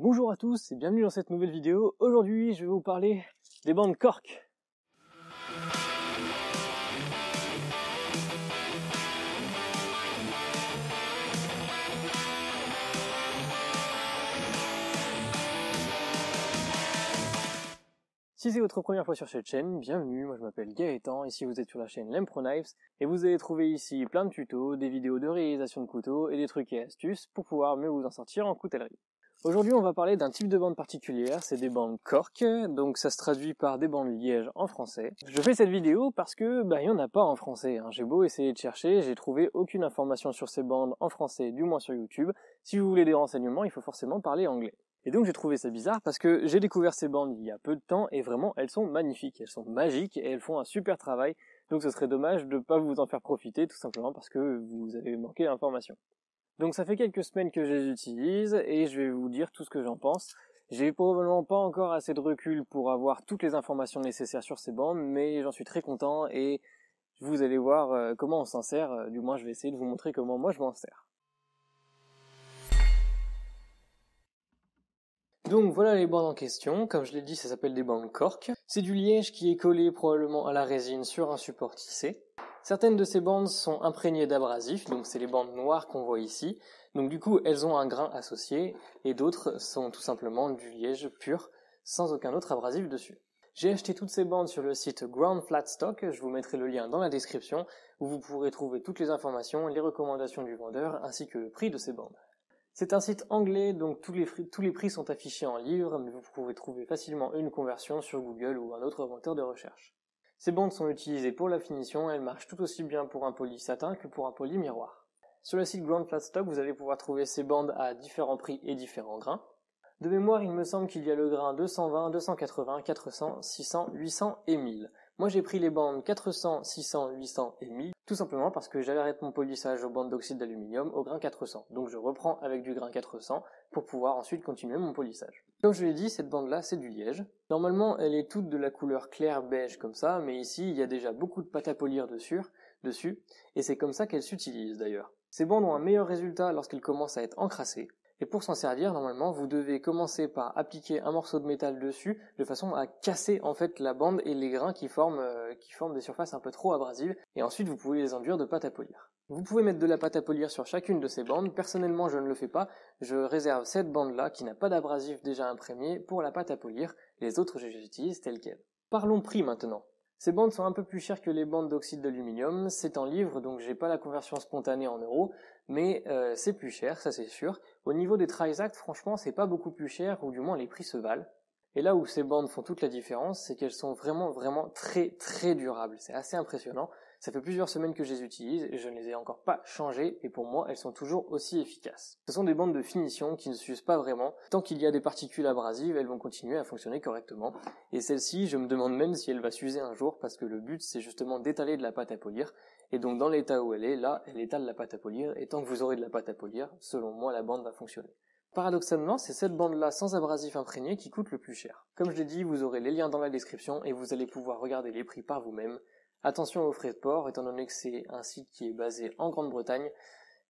Bonjour à tous et bienvenue dans cette nouvelle vidéo. Aujourd'hui, je vais vous parler des bandes Cork. Si c'est votre première fois sur cette chaîne, bienvenue, moi je m'appelle Gaëtan, ici vous êtes sur la chaîne Lempro Knives, et vous allez trouver ici plein de tutos, des vidéos de réalisation de couteaux et des trucs et astuces pour pouvoir mieux vous en sortir en coutellerie. Aujourd'hui on va parler d'un type de bande particulière, c'est des bandes Cork, donc ça se traduit par des bandes liège en français. Je fais cette vidéo parce que il y en a pas en français, hein. J'ai beau essayer de chercher, j'ai trouvé aucune information sur ces bandes en français, du moins sur YouTube. Si vous voulez des renseignements, il faut forcément parler anglais. Et donc j'ai trouvé ça bizarre parce que j'ai découvert ces bandes il y a peu de temps et vraiment elles sont magnifiques, elles sont magiques et elles font un super travail. Donc ce serait dommage de ne pas vous en faire profiter tout simplement parce que vous avez manqué d'informations. Donc ça fait quelques semaines que je les utilise et je vais vous dire tout ce que j'en pense. J'ai probablement pas encore assez de recul pour avoir toutes les informations nécessaires sur ces bandes, mais j'en suis très content et vous allez voir comment on s'en sert, du moins je vais essayer de vous montrer comment moi je m'en sers. Donc voilà les bandes en question, comme je l'ai dit ça s'appelle des bandes Cork. C'est du liège qui est collé probablement à la résine sur un support tissé. Certaines de ces bandes sont imprégnées d'abrasifs, donc c'est les bandes noires qu'on voit ici. Donc du coup elles ont un grain associé et d'autres sont tout simplement du liège pur sans aucun autre abrasif dessus. J'ai acheté toutes ces bandes sur le site Ground Flat Stock, je vous mettrai le lien dans la description où vous pourrez trouver toutes les informations, les recommandations du vendeur ainsi que le prix de ces bandes. C'est un site anglais, donc tous les prix sont affichés en livres, mais vous pouvez trouver facilement une conversion sur Google ou un autre moteur de recherche. Ces bandes sont utilisées pour la finition, elles marchent tout aussi bien pour un poli satin que pour un poli miroir. Sur le site Ground Flat Stock, vous allez pouvoir trouver ces bandes à différents prix et différents grains. De mémoire, il me semble qu'il y a le grain 220, 280, 400, 600, 800 et 1000. Moi j'ai pris les bandes 400, 600, 800 et 1000, tout simplement parce que j'arrête mon polissage aux bandes d'oxyde d'aluminium au grain 400. Donc je reprends avec du grain 400 pour pouvoir ensuite continuer mon polissage. Comme je l'ai dit, cette bande là c'est du liège. Normalement elle est toute de la couleur clair beige comme ça, mais ici il y a déjà beaucoup de pâte à polir dessus, et c'est comme ça qu'elle s'utilise d'ailleurs. Ces bandes ont un meilleur résultat lorsqu'elles commencent à être encrassées. Et pour s'en servir, normalement, vous devez commencer par appliquer un morceau de métal dessus, de façon à casser en fait la bande et les grains qui forment des surfaces un peu trop abrasives, et ensuite vous pouvez les enduire de pâte à polir. Vous pouvez mettre de la pâte à polir sur chacune de ces bandes, personnellement je ne le fais pas, je réserve cette bande-là qui n'a pas d'abrasif déjà imprégné pour la pâte à polir, les autres je les utilise telles quelles. Parlons prix maintenant. Ces bandes sont un peu plus chères que les bandes d'oxyde d'aluminium, c'est en livres donc j'ai pas la conversion spontanée en euros, mais c'est plus cher, ça c'est sûr. Au niveau des Trizact, franchement c'est pas beaucoup plus cher, ou du moins les prix se valent. Et là où ces bandes font toute la différence, c'est qu'elles sont vraiment très très durables, c'est assez impressionnant. Ça fait plusieurs semaines que je les utilise et je ne les ai encore pas changées et pour moi elles sont toujours aussi efficaces. Ce sont des bandes de finition qui ne s'usent pas vraiment. Tant qu'il y a des particules abrasives, elles vont continuer à fonctionner correctement. Et celle-ci, je me demande même si elle va s'user un jour parce que le but c'est justement d'étaler de la pâte à polir. Et donc dans l'état où elle est, là, elle étale la pâte à polir et tant que vous aurez de la pâte à polir, selon moi la bande va fonctionner. Paradoxalement, c'est cette bande-là sans abrasif imprégné qui coûte le plus cher. Comme je l'ai dit, vous aurez les liens dans la description et vous allez pouvoir regarder les prix par vous-même. Attention aux frais de port, étant donné que c'est un site qui est basé en Grande-Bretagne,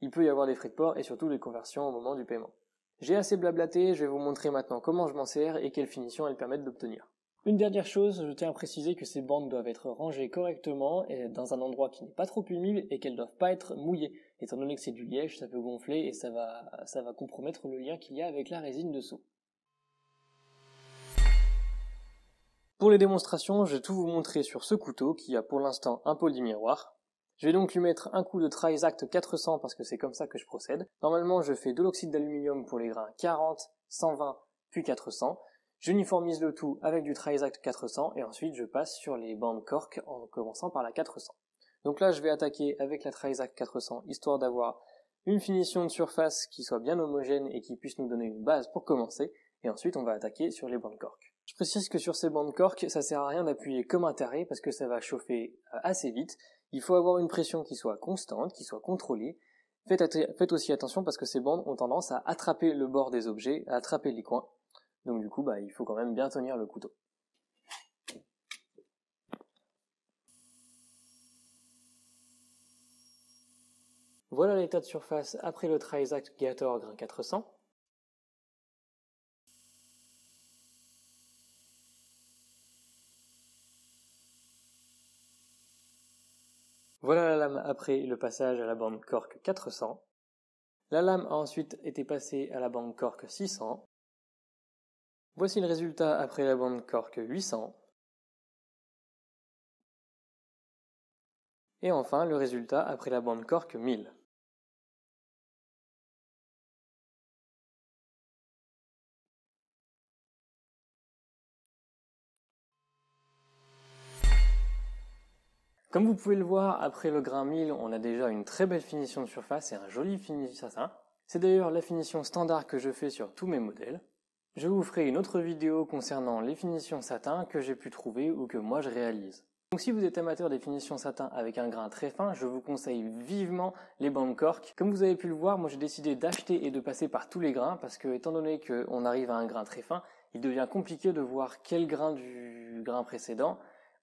il peut y avoir des frais de port et surtout des conversions au moment du paiement. J'ai assez blablaté, je vais vous montrer maintenant comment je m'en sers et quelles finitions elles permettent d'obtenir. Une dernière chose, je tiens à préciser que ces bandes doivent être rangées correctement et dans un endroit qui n'est pas trop humide et qu'elles ne doivent pas être mouillées. Étant donné que c'est du liège, ça peut gonfler et ça va compromettre le lien qu'il y a avec la résine dessous. Pour les démonstrations, je vais tout vous montrer sur ce couteau qui a pour l'instant un poli miroir. Je vais donc lui mettre un coup de Trizact 400 parce que c'est comme ça que je procède. Normalement, je fais de l'oxyde d'aluminium pour les grains 40, 120, puis 400. J'uniformise le tout avec du Trizact 400 et ensuite je passe sur les bandes Cork en commençant par la 400. Donc là, je vais attaquer avec la Trizact 400 histoire d'avoir une finition de surface qui soit bien homogène et qui puisse nous donner une base pour commencer. Et ensuite, on va attaquer sur les bandes Cork. Je précise que sur ces bandes Cork, ça sert à rien d'appuyer comme un taré parce que ça va chauffer assez vite. Il faut avoir une pression qui soit constante, qui soit contrôlée. Faites aussi attention parce que ces bandes ont tendance à attraper le bord des objets, à attraper les coins. Donc du coup, il faut quand même bien tenir le couteau. Voilà l'état de surface après le Trizact Gator grain 400. Voilà la lame après le passage à la bande cork 400. La lame a ensuite été passée à la bande cork 600. Voici le résultat après la bande cork 800. Et enfin le résultat après la bande cork 1000. Comme vous pouvez le voir, après le grain 1000, on a déjà une très belle finition de surface et un joli fini satin. C'est d'ailleurs la finition standard que je fais sur tous mes modèles. Je vous ferai une autre vidéo concernant les finitions satin que j'ai pu trouver ou que moi je réalise. Donc si vous êtes amateur des finitions satin avec un grain très fin, je vous conseille vivement les bandes cork. Comme vous avez pu le voir, moi j'ai décidé d'acheter et de passer par tous les grains parce que étant donné qu'on arrive à un grain très fin, il devient compliqué de voir quel grain du grain précédent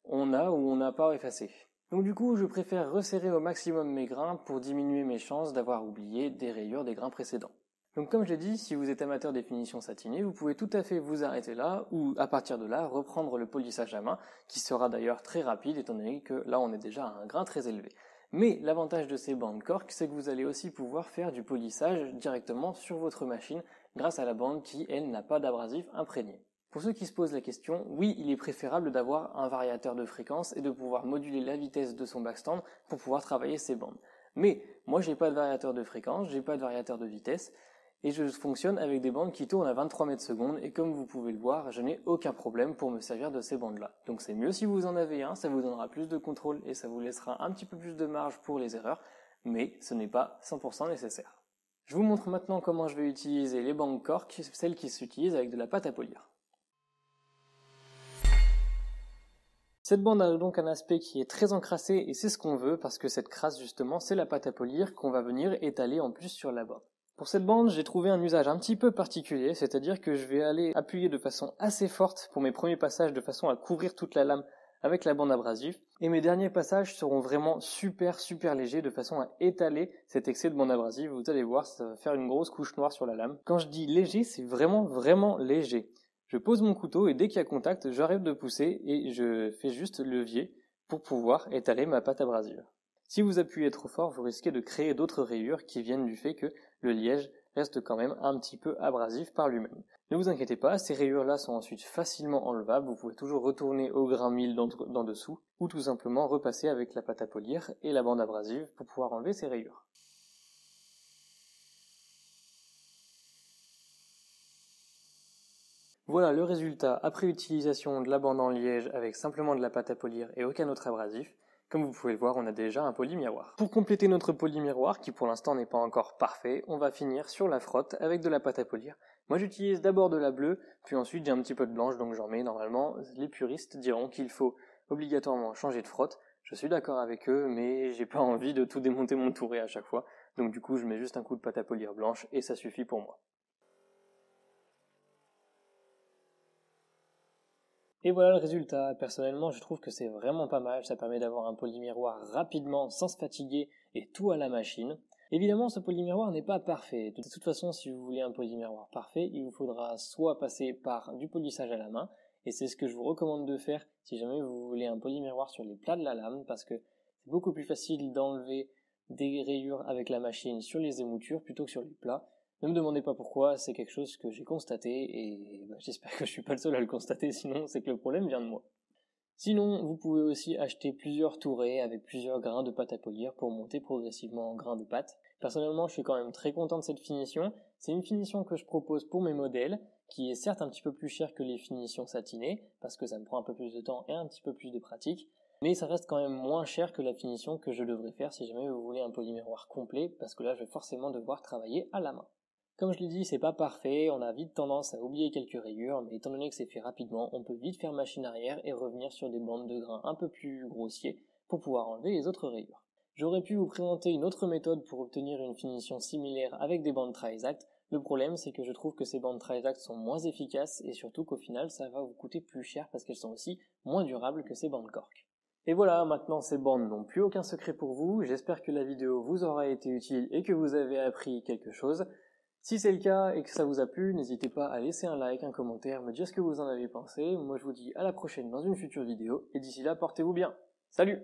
on a ou on n'a pas effacé. Donc du coup, je préfère resserrer au maximum mes grains pour diminuer mes chances d'avoir oublié des rayures des grains précédents. Donc comme je l'ai dit, si vous êtes amateur des finitions satinées, vous pouvez tout à fait vous arrêter là ou à partir de là reprendre le polissage à main qui sera d'ailleurs très rapide étant donné que là on est déjà à un grain très élevé. Mais l'avantage de ces bandes cork, c'est que vous allez aussi pouvoir faire du polissage directement sur votre machine grâce à la bande qui, elle, n'a pas d'abrasif imprégné. Pour ceux qui se posent la question, oui, il est préférable d'avoir un variateur de fréquence et de pouvoir moduler la vitesse de son backstand pour pouvoir travailler ses bandes. Mais moi, j'ai pas de variateur de fréquence, j'ai pas de variateur de vitesse et je fonctionne avec des bandes qui tournent à 23 mètres secondes et comme vous pouvez le voir, je n'ai aucun problème pour me servir de ces bandes-là. Donc c'est mieux si vous en avez un, ça vous donnera plus de contrôle et ça vous laissera un petit peu plus de marge pour les erreurs, mais ce n'est pas 100% nécessaire. Je vous montre maintenant comment je vais utiliser les bandes cork, celles qui s'utilisent avec de la pâte à polir. Cette bande a donc un aspect qui est très encrassé et c'est ce qu'on veut parce que cette crasse justement c'est la pâte à polir qu'on va venir étaler en plus sur la bande. Pour cette bande j'ai trouvé un usage un petit peu particulier, c'est-à-dire que je vais aller appuyer de façon assez forte pour mes premiers passages de façon à couvrir toute la lame avec la bande abrasive et mes derniers passages seront vraiment super légers de façon à étaler cet excès de bande abrasive. Vous allez voir, ça va faire une grosse couche noire sur la lame. Quand je dis léger, c'est vraiment léger. Je pose mon couteau et dès qu'il y a contact, j'arrête de pousser et je fais juste levier pour pouvoir étaler ma pâte abrasive. Si vous appuyez trop fort, vous risquez de créer d'autres rayures qui viennent du fait que le liège reste quand même un petit peu abrasif par lui-même. Ne vous inquiétez pas, ces rayures-là sont ensuite facilement enlevables, vous pouvez toujours retourner au grain 1000 d'en dessous ou tout simplement repasser avec la pâte à polir et la bande abrasive pour pouvoir enlever ces rayures. Voilà le résultat après utilisation de la bande en liège avec simplement de la pâte à polir et aucun autre abrasif. Comme vous pouvez le voir, on a déjà un polymiroir. Pour compléter notre polymiroir, qui pour l'instant n'est pas encore parfait, on va finir sur la frotte avec de la pâte à polir. Moi j'utilise d'abord de la bleue, puis ensuite j'ai un petit peu de blanche, donc j'en mets. Normalement, les puristes diront qu'il faut obligatoirement changer de frotte. Je suis d'accord avec eux, mais j'ai pas envie de tout démonter mon touret à chaque fois. Donc du coup, je mets juste un coup de pâte à polir blanche et ça suffit pour moi. Et voilà le résultat. Personnellement, je trouve que c'est vraiment pas mal. Ça permet d'avoir un polymiroir rapidement, sans se fatiguer et tout à la machine. Évidemment, ce polymiroir n'est pas parfait. De toute façon, si vous voulez un polymiroir parfait, il vous faudra soit passer par du polissage à la main, et c'est ce que je vous recommande de faire si jamais vous voulez un polymiroir sur les plats de la lame, parce que c'est beaucoup plus facile d'enlever des rayures avec la machine sur les émoutures plutôt que sur les plats. Ne me demandez pas pourquoi, c'est quelque chose que j'ai constaté et j'espère que je suis pas le seul à le constater, sinon c'est que le problème vient de moi. Sinon, vous pouvez aussi acheter plusieurs tourets avec plusieurs grains de pâte à polir pour monter progressivement en grains de pâte. Personnellement, je suis quand même très content de cette finition. C'est une finition que je propose pour mes modèles, qui est certes un petit peu plus chère que les finitions satinées, parce que ça me prend un peu plus de temps et un petit peu plus de pratique, mais ça reste quand même moins cher que la finition que je devrais faire si jamais vous voulez un polymiroir complet, parce que là je vais forcément devoir travailler à la main. Comme je l'ai dit, c'est pas parfait, on a vite tendance à oublier quelques rayures, mais étant donné que c'est fait rapidement, on peut vite faire machine arrière et revenir sur des bandes de grains un peu plus grossiers pour pouvoir enlever les autres rayures. J'aurais pu vous présenter une autre méthode pour obtenir une finition similaire avec des bandes Tri-Exact. Le problème, c'est que je trouve que ces bandes Tri-Exact sont moins efficaces et surtout qu'au final, ça va vous coûter plus cher parce qu'elles sont aussi moins durables que ces bandes cork. Et voilà, maintenant ces bandes n'ont plus aucun secret pour vous. J'espère que la vidéo vous aura été utile et que vous avez appris quelque chose. Si c'est le cas et que ça vous a plu, n'hésitez pas à laisser un like, un commentaire, me dire ce que vous en avez pensé. Moi je vous dis à la prochaine dans une future vidéo, et d'ici là, portez-vous bien. Salut!